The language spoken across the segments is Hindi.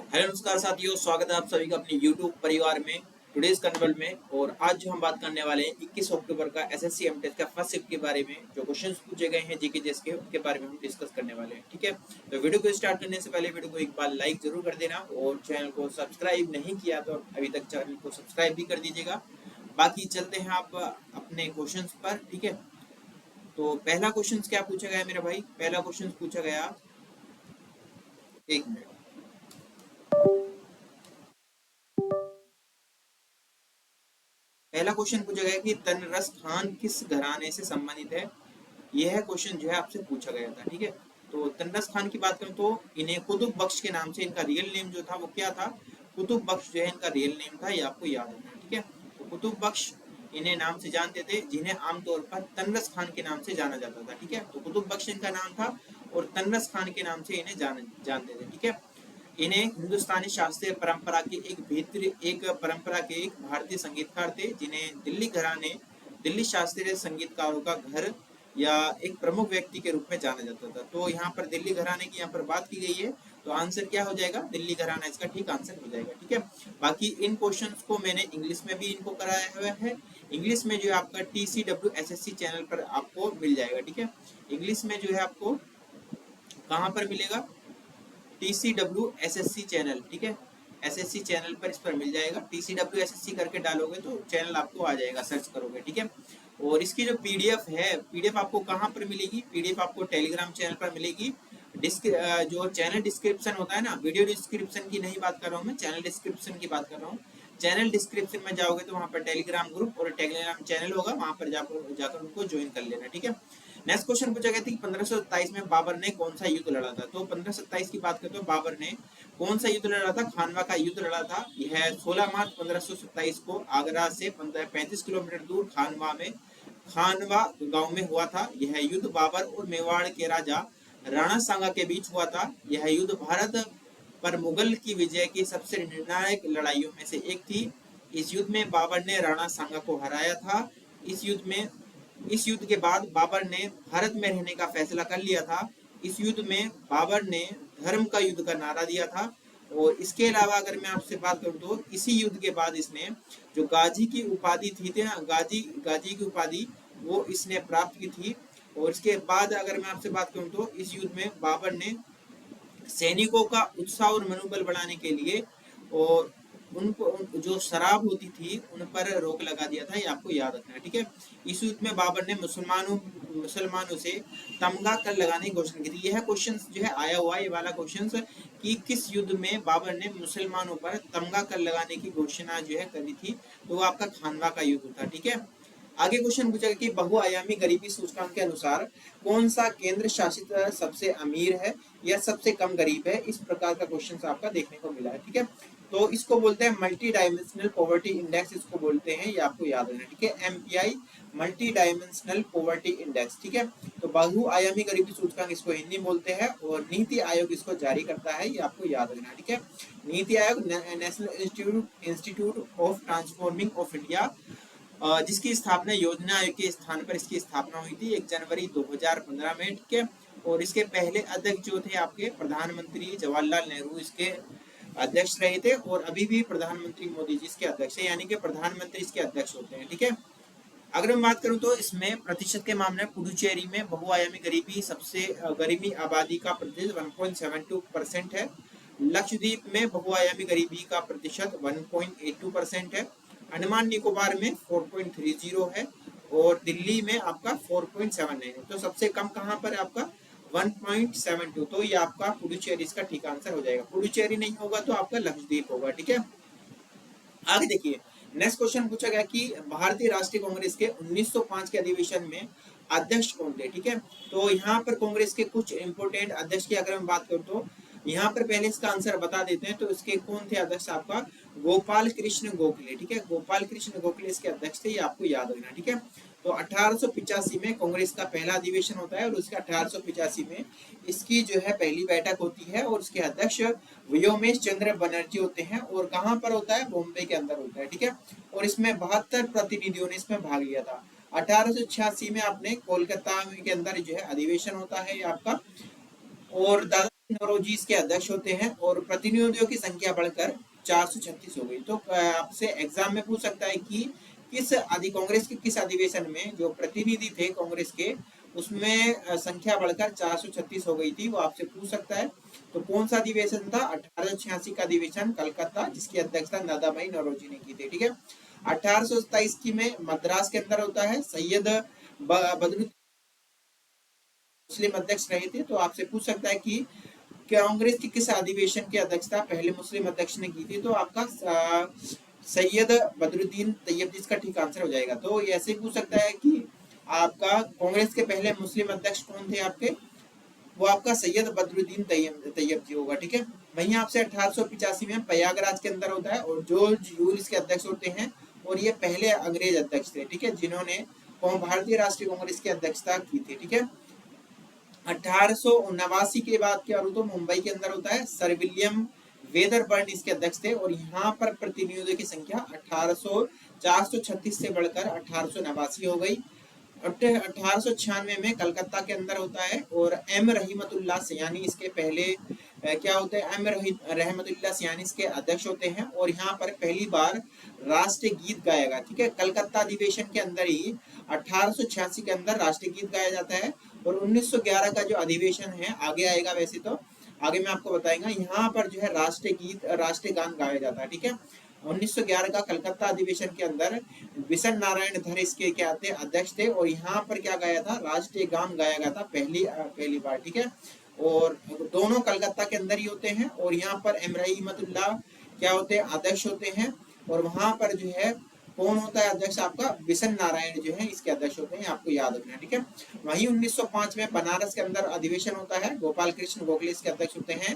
हेलो नमस्कार साथियों, स्वागत है आप सभी का अपने YouTube परिवार में टुडेज कन्वर्ट में। और आज जो हम बात करने वाले हैं 21 अक्टूबर का एसएससी एमटेट का फर्स्ट शिफ्ट के बारे में, जो क्वेश्चंस पूछे गए हैं जीके जेएस के, उनके बारे में हम डिस्कस करने वाले हैं। ठीक है, तो वीडियो को स्टार्ट करने से पहले वीडियो को एक बार लाइक जरूर कर देना और चैनल को सब्सक्राइब नहीं किया तो अभी तक चैनल को सब्सक्राइब भी कर दीजिएगा। बाकी चलते हैं आप अपने क्वेश्चन पर। ठीक है, तो पहला क्वेश्चन क्या पूछा गया मेरे भाई? पहला क्वेश्चन पूछा गया, एक मिनट, पहला क्वेश्चन पूछा गया कि तनरस खान किस घराने से संबंधित है। यह क्वेश्चन जो है आपसे पूछा गया था। ठीक है, तो तनरस खान की बात करें तो इन्हें कुतुब बख्श के नाम से, इनका रियल नेम जो था वो क्या था? कुतुब बख्श जो है इनका रियल नेम था, ये आपको याद रखना है। ठीक है, तो कुतुब बख्श इन्हें नाम से जानते थे, जिन्हें आमतौर पर तनरस खान के नाम से जाना जाता था। ठीक है, तो कुतुब बख्श इनका नाम था और तनरस खान के नाम से इन्हें जानते थे। ठीक है, इन्हें हिंदुस्तानी शास्त्रीय परंपरा के एक परंपरा के एक भारतीय संगीतकार थे, जिन्हें दिल्ली शास्त्रीय संगीतकारों का घर या एक प्रमुख व्यक्ति के रूप में जाना जाता था। तो यहाँ पर दिल्ली घराने की यहाँ पर बात की गई है, तो आंसर क्या हो जाएगा? दिल्ली घराना इसका ठीक आंसर हो जाएगा। ठीक है, बाकी इन क्वेश्चंस को मैंने इंग्लिश में भी इनको कराया हुआ है। इंग्लिश में जो है आपका TCW चैनल पर आपको मिल जाएगा। ठीक है, इंग्लिश में जो है आपको कहाँ पर मिलेगा? TCW channel. ठीक है, SSC चैनल पर इस पर मिल जाएगा। TCW करके डालोगे तो चैनल आपको आ जाएगा, सर्च करोगे। ठीक है, और इसकी जो PDF है, PDF आपको कहाँ पर मिलेगी? PDF आपको टेलीग्राम चैनल पर मिलेगी। जो चैनल डिस्क्रिप्शन होता है ना, वीडियो डिस्क्रिप्शन की नहीं बात कर रहा हूँ मैं, चैनल डिस्क्रिप्शन की बात कर रहा हूँ। चैनल डिस्क्रिप्शन में जाओगे तो वहाँ पर टेलीग्राम ग्रुप और टेलीग्राम चैनल होगा, वहाँ पर जाकर उनको ज्वाइन कर लेना। ठीक है, नेक्स्ट क्वेश्चन पूछा गया था कि 1527 में बाबर ने कौन सा युद्ध लड़ा था। तो 1527 की बात करते हो, बाबर ने कौन सा युद्ध लड़ा था? खानवा का युद्ध लड़ा था। यह 16 मार्च 1527 को आगरा से 35 किलोमीटर दूर खानवा गांव में हुआ था। यह युद्ध बाबर और मेवाड़ के राजा राणा सांगा के बीच हुआ था। यह युद्ध भारत पर मुगल की विजय की सबसे निर्णायक लड़ाइयों में से एक थी। इस युद्ध में बाबर ने राणा सांगा को हराया था। इस युद्ध के बाद बाबर ने भारत में रहने का फैसला कर लिया था। इस युद्ध में बाबर ने धर्म का युद्ध का नारा दिया था। और इसके अलावा अगर मैं आपसे बात करूं तो इसी युद्ध के बाद इसने जो गाजी की उपाधि थी ना, गाजी की उपाधि वो इसने प्राप्त की थी। और इसके बाद अगर मैं आपसे बात करूं तो इस युद्ध में बाबर ने सैनिकों का उत्साह और मनोबल बढ़ाने के लिए और उनको जो शराब होती थी उन पर रोक लगा दिया था, ये आपको याद रखना है। ठीक है, इस युद्ध में बाबर ने मुसलमानों से तमगा कर लगाने की घोषणा की थी। यह क्वेश्चन जो है आया हुआ है, ये वाला क्वेश्चन कि किस युद्ध में बाबर ने मुसलमानों पर तमगा कर लगाने की घोषणा जो है करी थी, तो वो आपका खानवा का युद्ध था। ठीक है, आगे क्वेश्चन पूछा कि बहुआयामी गरीबी सूचकांक के अनुसार कौन सा केंद्र शासित सबसे अमीर है या सबसे कम गरीब है? इस प्रकार का क्वेश्चन आपका देखने को मिला है। ठीक है, तो इसको बोलते हैं मल्टी डायमेंशनल पॉवर्टी इंडेक्स, इसको बोलते हैं, ये आपको याद रखना है। ठीक है, MPI multi dimensional poverty index. ठीक है, तो बहुआयामी गरीबी सूचकांक इसको हिंदी में बोलते हैं और नीति आयोग इसको जारी करता है, ये आपको याद रखना है। ठीक है, NITI Aayog national institute of transforming of India, जिसकी स्थापना योजना आयोग के स्थान पर इसकी स्थापना हुई थी 1 जनवरी 2015 में। ठीक है, और इसके पहले अध्यक्ष जो थे आपके प्रधानमंत्री जवाहरलाल नेहरू इसके अध्यक्ष रहे थे, और अभी भी प्रधानमंत्री मोदी जी इसके अध्यक्ष है, यानी कि प्रधानमंत्री इसके अध्यक्ष होते हैं। ठीक है, अगर मैं बात करूं तो इसमें प्रतिशत के मामले में पुडुचेरी में बहुआयामी गरीबी सबसे गरीबी आबादी का प्रतिशत 1.72% है। लक्षद्वीप में बहुआयामी गरीबी का प्रतिशत 1.82% है। अंडमान निकोबार में 4.30 है और दिल्ली में आपका 4.79 है। तो सबसे कम कहाँ पर है आपका? 1.72। तो ये आपका पुडुचेरी इसका ठीक आंसर हो जाएगा। पुडुचेरी नहीं होगा तो आपका लक्षद्वीप होगा। ठीक है, आगे देखिए, नेक्स्ट क्वेश्चन पूछा गया कि भारतीय राष्ट्रीय कांग्रेस के 1905 के अधिवेशन में अध्यक्ष कौन थे? ठीक है, तो यहाँ पर कांग्रेस के कुछ इंपोर्टेंट अध्यक्ष की अगर हम बात करूं तो यहाँ पर पहले इसका आंसर बता देते हैं। तो इसके कौन थे अध्यक्ष? आपका गोपाल कृष्ण गोखले। ठीक है, गोपाल कृष्ण गोखले इसके अध्यक्ष थे, ये आपको याद रखना। ठीक है, तो 1885 में कांग्रेस का पहला अधिवेशन होता है और उसके 1885 में इसकी जो है पहली बैठक होती है और उसके अध्यक्ष व्योमेश चंद्र बनर्जी होते हैं। और कहाँ पर होता है? बॉम्बे के अंदर होता है। ठीक है, और इसमें 72 प्रतिनिधियों ने इसमें भाग लिया था। 1886 में आपने कोलकाता के अंदर जो है अधिवेशन होता है आपका, और दादा नौरोजी इसके अध्यक्ष होते हैं और प्रतिनिधियों की संख्या बढ़कर 436 हो गई। तो आपसे एग्जाम में पूछ सकता है कि कांग्रेस के किस अधिवेशन में जो प्रतिनिधि थे कांग्रेस के, उसमें संख्या बढ़कर 436 हो गई थी, वो आपसे पूछ सकता है। तो कौन सा अधिवेशन था? 1886 का अधिवेशन कलकत्ता, जिसकी अध्यक्षता दादाभाई नौरोजी ने की थी। ठीक है। 1827 की में मद्रास के अंदर होता है, सैयद बदरुद्दीन मुस्लिम अध्यक्ष रहे थे। तो आपसे पूछ सकता है कि कांग्रेस की किस अधिवेशन की अध्यक्षता पहले मुस्लिम अध्यक्ष ने की थी? तो आपका सैयद बदरुद्दीन तैयब, जिसका ठीक आंसर हो जाएगा। तो ये ऐसे पूछ सकता है कि आपका कांग्रेस के पहले मुस्लिम अध्यक्ष कौन थे आपके? वो आपका सैयद बदरुद्दीन तैयब जी होगा। ठीक है। वहीं आपसे 1885 में प्रयागराज के अंदर होता है और जॉर्ज यूल इसके अध्यक्ष होते हैं और ये पहले अंग्रेज अध्यक्ष थे। ठीक है, जिन्होंने भारतीय राष्ट्रीय कांग्रेस की अध्यक्षता की थी। ठीक है। 1889 के बाद क्या तो मुंबई के अंदर होता है, सर विलियम वेदरबर्न इसके अध्यक्ष थे और यहाँ पर प्रतिनिधियों की संख्या 436 से बढ़कर 1889 हो गई। 1896 में कलकत्ता के अंदर होता है और एम रहमतुल्लाह सयानी इसके पहले क्या होते हैं, एम रहमतुल्लाह सयानी इसके अध्यक्ष होते हैं और यहाँ पर पहली बार राष्ट्रीय गीत गाया गया। ठीक है, कलकत्ता अधिवेशन के अंदर ही 1886 के अंदर राष्ट्रीय गीत गाया जाता है और 1911 का जो अधिवेशन है आगे आएगा, वैसे तो आगे मैं आपको बताएगा, यहाँ पर जो है राष्ट्रीय गीत राष्ट्रीय गान गाया जाता है। ठीक है, 1911 का कलकत्ता अधिवेशन के अंदर बिशन नारायण धर इसके क्या थे, अध्यक्ष थे और यहाँ पर क्या गाया था, राष्ट्रीय गान गाया गया था पहली बार। ठीक है, और दोनों कलकत्ता के अंदर ही होते हैं और यहाँ पर एम रहमतुल्लाह क्या होते हैं, अध्यक्ष होते हैं और वहां पर जो है कौन होता है अध्यक्ष? आपका बिशन नारायण जो है इसके अध्यक्ष होते हैं, आपको याद रखना है। ठीक है, वहीं 1905 में बनारस के अंदर अधिवेशन होता है, गोपाल कृष्ण गोखले इसके अध्यक्ष होते हैं।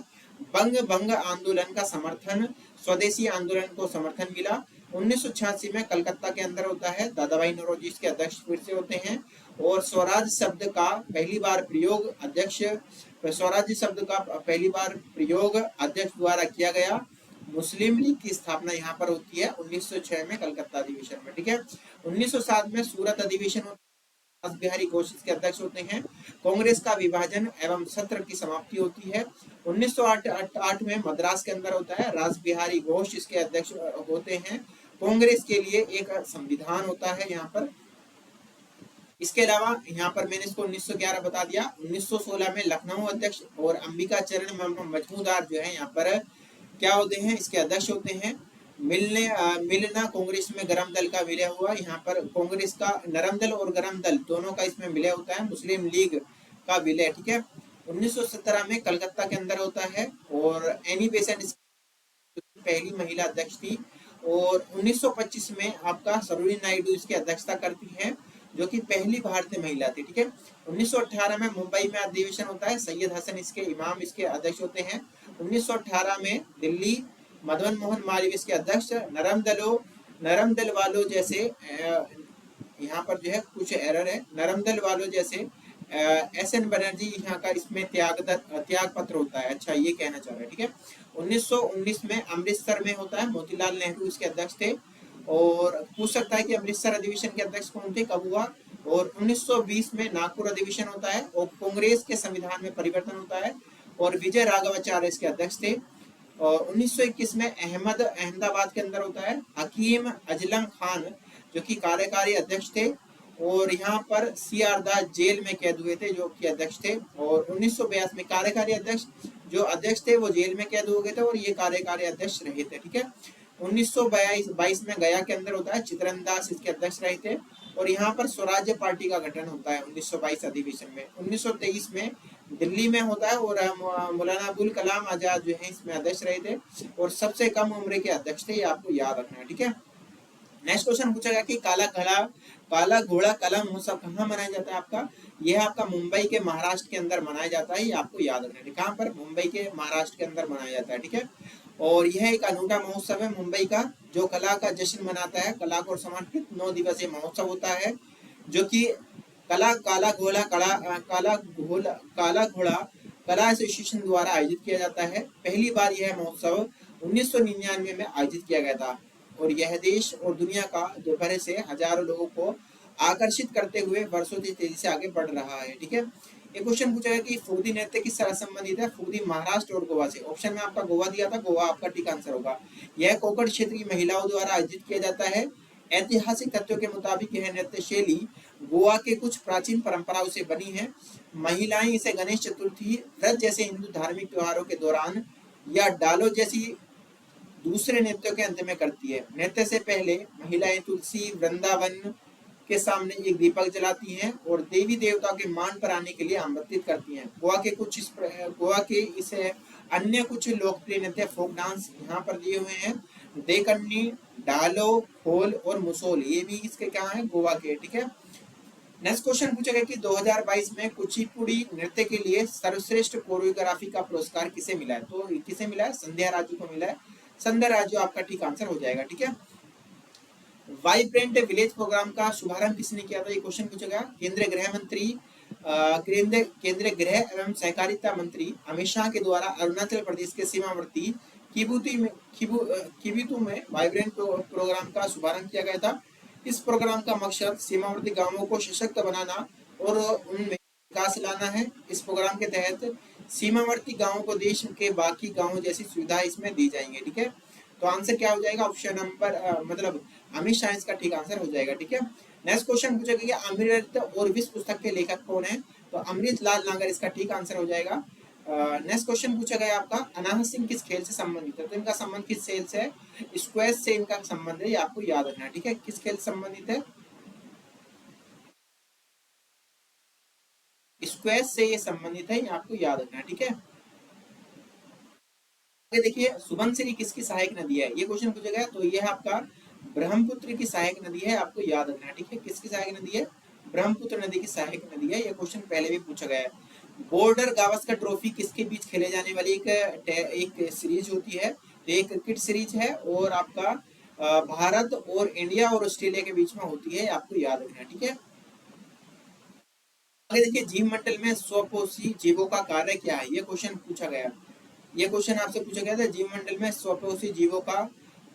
भंग आंदोलन का समर्थन, स्वदेशी आंदोलन को समर्थन मिला। 1986 में कलकत्ता के अंदर होता है, दादाभाई नौरोजी इसके अध्यक्ष फिर से होते हैं और स्वराज शब्द का पहली बार प्रयोग स्वराज्य शब्द का पहली बार प्रयोग अध्यक्ष द्वारा किया गया। मुस्लिम लीग की स्थापना यहाँ पर होती है 1906 में कलकत्ता अधिवेशन में। ठीक है, 1907 में सूरत अधिवेशन होता है, रास बिहारी घोष के अध्यक्ष होते हैं। कांग्रेस का विभाजन एवं सत्र की समाप्ति होती है। 1908 में मद्रास के अंदर होता है, रास बिहारी घोष इसके अध्यक्ष होते हैं। कांग्रेस के लिए एक संविधान होता है यहाँ पर। इसके अलावा यहाँ पर मैंने इसको 1911 बता दिया। 1916 में लखनऊ अध्यक्ष और अंबिका चरण मजमूदार जो है यहाँ पर क्या होते हैं, इसके अध्यक्ष होते हैं। मिलना कांग्रेस में गरम दल का विलय हुआ। यहाँ पर कांग्रेस का नरम दल और गरम दल दोनों का इसमें विलय होता है, मुस्लिम लीग का विलय। ठीक है, 1917 में कलकत्ता के अंदर होता है और एनी बेसेंट पहली महिला अध्यक्ष थी और 1925 में आपका सरोजिनी नायडू इसकी अध्यक्षता करती है, जो कि पहली भारतीय महिला थी। ठीक है, 1918 में मुंबई में अधिवेशन होता है, सैयद हसन इसके इमाम इसके अध्यक्ष होते हैं। 1918 में दिल्ली मदन मोहन मालवीय इसके अध्यक्ष। नरम दल वालों जैसे यहाँ पर जो है कुछ एरर है, नरम दल वालों जैसे एस.एन. बनर्जी यहाँ का इसमें त्याग पत्र होता है। अच्छा, ये कहना चाह रहा है। ठीक है, 1919 में अमृतसर में होता है, मोतीलाल नेहरू इसके अध्यक्ष थे और पूछ सकता है कि अमृतसर अधिवेशन के अध्यक्ष कौन थे, कब हुआ? और 1920 में नागपुर अधिवेशन होता है और कांग्रेस के संविधान में परिवर्तन होता है और विजय राघवाचार्य इसके अध्यक्ष थे। और 1921 में अहमदाबाद के अंदर होता है, हकीम अजलम खान जो कि कार्यकारी अध्यक्ष थे और यहाँ पर C.R. दास जेल में कैद हुए थे जो कि अध्यक्ष थे। और 1982 में कार्यकारी अध्यक्ष जो अध्यक्ष थे वो जेल में कैद हो गए थे और ये कार्यकारी अध्यक्ष रहे थे। ठीक है, 1922 में गया के अंदर होता है, चित्रन दास इसके अध्यक्ष रहे थे और यहाँ पर स्वराज्य पार्टी का गठन होता है 1922 अधिवेशन में। 1923 में दिल्ली में होता है और मौलाना अबुल कलाम आजाद जो है इसमें अध्यक्ष रहे थे और सबसे कम उम्र के अध्यक्ष थे, ये आपको याद रखना है। ठीक है, नेक्स्ट क्वेश्चन पूछेगा कि काला घोड़ा कलम महोत्सव कहाँ मनाया जाता है आपका? यह आपका मुंबई के महाराष्ट्र के अंदर मनाया जाता है, ये आपको याद रखना है। कहाँ पर? मुंबई के महाराष्ट्र के अंदर मनाया जाता है। ठीक है, और यह एक अनूठा महोत्सव है मुंबई का, जो कला का जश्न मनाता है। कला को समर्पित 9 दिवसीय महोत्सव होता है जो कि काला घोड़ा कला एसोसिएशन द्वारा आयोजित किया जाता है। पहली बार यह महोत्सव 1999 में आयोजित किया गया था और यह देश और दुनिया का भर से हजारों लोगों को आकर्षित करते हुए वर्षों से तेजी से आगे बढ़ रहा है। ठीक है, ये क्वेश्चन पूछा गया कि फुगदी नृत्य किस तरह संबंधित है? फुगदी महाराष्ट्र और गोवा से। ऑप्शन में आपका गोवा दिया था, गोवा आपका ठीक आंसर होगा। यह कोकण क्षेत्र की महिलाओं द्वारा आयोजित किया जाता है। ऐतिहासिक तथ्यों के मुताबिक यह नृत्य शैली गोवा के कुछ प्राचीन परंपराओं से बनी है। महिलाएं इसे गणेश चतुर्थी, व्रत जैसे हिंदू धार्मिक त्योहारों के दौरान या डालो जैसी दूसरे नृत्यों के अंत में करती है। नृत्य से पहले महिलाएं तुलसी वृंदावन के सामने एक दीपक जलाती हैं और देवी देवताओं के मान पर आने के लिए आमंत्रित करती हैं। गोवा के इस अन्य कुछ लोकप्रिय नृत्य फोक डांस यहाँ पर दिए हुए हैं। देकन्नी, डालो, खोल और मुसोल, ये भी इसके क्या है? गोवा के। ठीक है। नेक्स्ट क्वेश्चन पूछा गया कि 2022 में कुचिपुड़ी नृत्य के लिए सर्वश्रेष्ठ कोरियोग्राफी का पुरस्कार किसे मिला है? तो किसे मिला है? संध्या राजू को मिला है। संध्या राजू आपका ठीक आंसर हो जाएगा। ठीक है। वाइब्रेंट विलेज प्रोग्राम का शुभारंभ किसने किया था? ये क्वेश्चन पूछा गया। केंद्रीय गृह मंत्री केंद्रीय गृह एवं सहकारिता मंत्री अमित शाह के द्वारा अरुणाचल प्रदेश के सीमावर्ती किबुतु में वाइब्रेंट प्रोग्राम का शुभारंभ किया गया था। इस प्रोग्राम का मकसद सीमावर्ती गांवों को सशक्त बनाना और उनमें विकास लाना है। इस प्रोग्राम के तहत सीमावर्ती गांवों को देश के बाकी गांवों जैसी सुविधाएं इसमें दी जाएंगी। ठीक है। तो आंसर क्या हो जाएगा? ऑप्शन नंबर मतलब अमित शाह इसका ठीक आंसर हो जाएगा। ठीक है। नेक्स्ट क्वेश्चन पूछा गया अमृत और विश्व पुस्तक के लेखक कौन है? तो अमृत लाल नागर इसका ठीक आंसर हो जाएगा। नेक्स्ट क्वेश्चन पूछा गया आपका अनाहत सिंह किस खेल से संबंधित है? तो इनका संबंध किस खेल से है? स्क्वैश से इनका संबंध है, ये आपको याद रखना है। ठीक है। किस खेल से संबंधित है? स्क्वैश से ये संबंधित है, ये आपको याद रखना है। ठीक है। देखिए सुबनसिरी किसकी सहायक नदी है? ये क्वेश्चन पूछा गया। तो ये है आपका ब्रह्मपुत्र की सहायक नदी है, आपको याद रखना है। ठीक है। किसकी सहायक नदी है? ब्रह्मपुत्र नदी की सहायक नदी है। ये क्वेश्चन पहले भी पूछा गया है। बॉर्डर गावस्कर ट्रॉफी किसके बीच खेले जाने वाली एक सीरीज होती है? तो एक क्रिकेट सीरीज है और आपका भारत और इंडिया और ऑस्ट्रेलिया के बीच में होती है, आपको याद रखना है। ठीक है। आगे देखिए जीव मंडल में स्वपोषी जीवों का कार्य क्या है? ये क्वेश्चन पूछा गया। ये क्वेश्चन आपसे पूछा गया था जीव मंडल में स्वपोषी जीवों का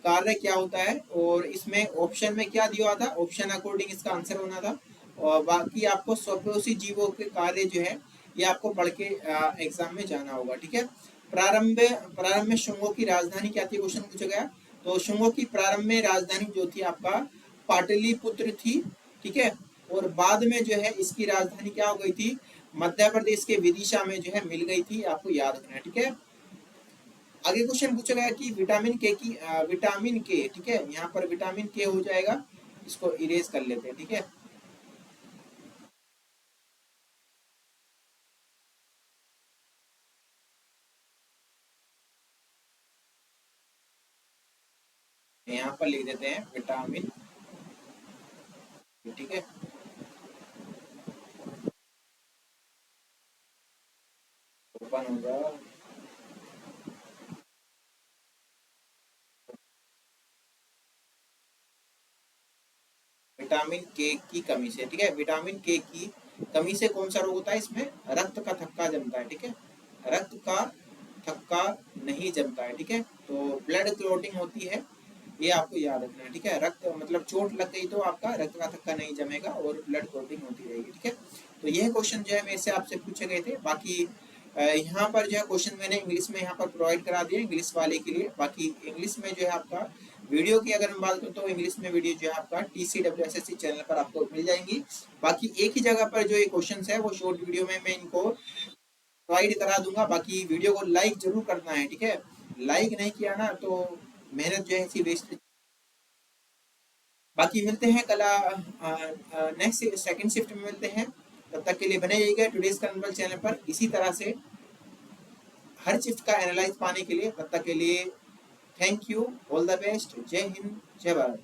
कार्य क्या होता है, और इसमें ऑप्शन में क्या दिया था? ऑप्शन अकॉर्डिंग इसका आंसर होना था। और बाकी आपको स्वपोषी जीवों के कार्य जो है ये आपको पढ़ के एग्जाम में जाना होगा। ठीक है। प्रारंभ में शुंगों की राजधानी क्या थी? क्वेश्चन पूछा गया। तो शुंगों की प्रारंभ में राजधानी जो थी आपका पाटलिपुत्र थी। ठीक है। और बाद में जो है इसकी राजधानी क्या हो गई थी? मध्य प्रदेश के विदिशा में जो है मिल गई थी, आपको याद रखना है। ठीक है। आगे क्वेश्चन पूछा गया कि विटामिन के, ठीक है, यहाँ पर विटामिन के हो जाएगा, इसको इरेज कर लेते हैं। ठीक है। यहाँ पर लिख देते हैं विटामिन। ठीक है। ओपन हो जाओ। विटामिन के की कमी से। ठीक है। विटामिन के की कमी से कौन सा रोग होता है? इसमें रक्त का थक्का जमता है। ठीक है। रक्त का थक्का नहीं जमता है। ठीक है। तो ब्लड क्लॉटिंग होती है, ये आपको याद रखना है। ठीक है। रक्त मतलब चोट लग गई तो आपका रक्त का थक्का नहीं जमेगा और ब्लड क्लॉटिंग होती रहेगी। ठीक है। तो यह क्वेश्चन जो है मेरे से आपसे पूछे गए थे। बाकी यहाँ पर जो है क्वेश्चन मैंने इंग्लिश में यहाँ पर प्रोवाइड करा दिया इंग्लिश वाले के लिए। बाकी इंग्लिश में जो है आपका वीडियो की अगर मैं बात करूँ तो इंग्लिश में वीडियो जो है आपका TCWSSC चैनल पर आपको मिल जाएंगी। बाकी एक ही जगह पर जो ये क्वेश्चन है वो शॉर्ट वीडियो में मैं इनको प्रोवाइड करा दूंगा। बाकी वीडियो को लाइक जरूर करना है। ठीक है। लाइक नहीं किया ना तो मेहनत जो है ऐसी वेस्ट। बाकी मिलते हैं कल नेक्स्ट सेकंड शिफ्ट में मिलते हैं। तब तक के लिए बने रहिएगा टुडेज कर्नल चैनल पर इसी तरह से हर शिफ्ट का एनालाइज पाने के लिए। तब तक के लिए thank you, all the best, जय हिंद, जय भारत।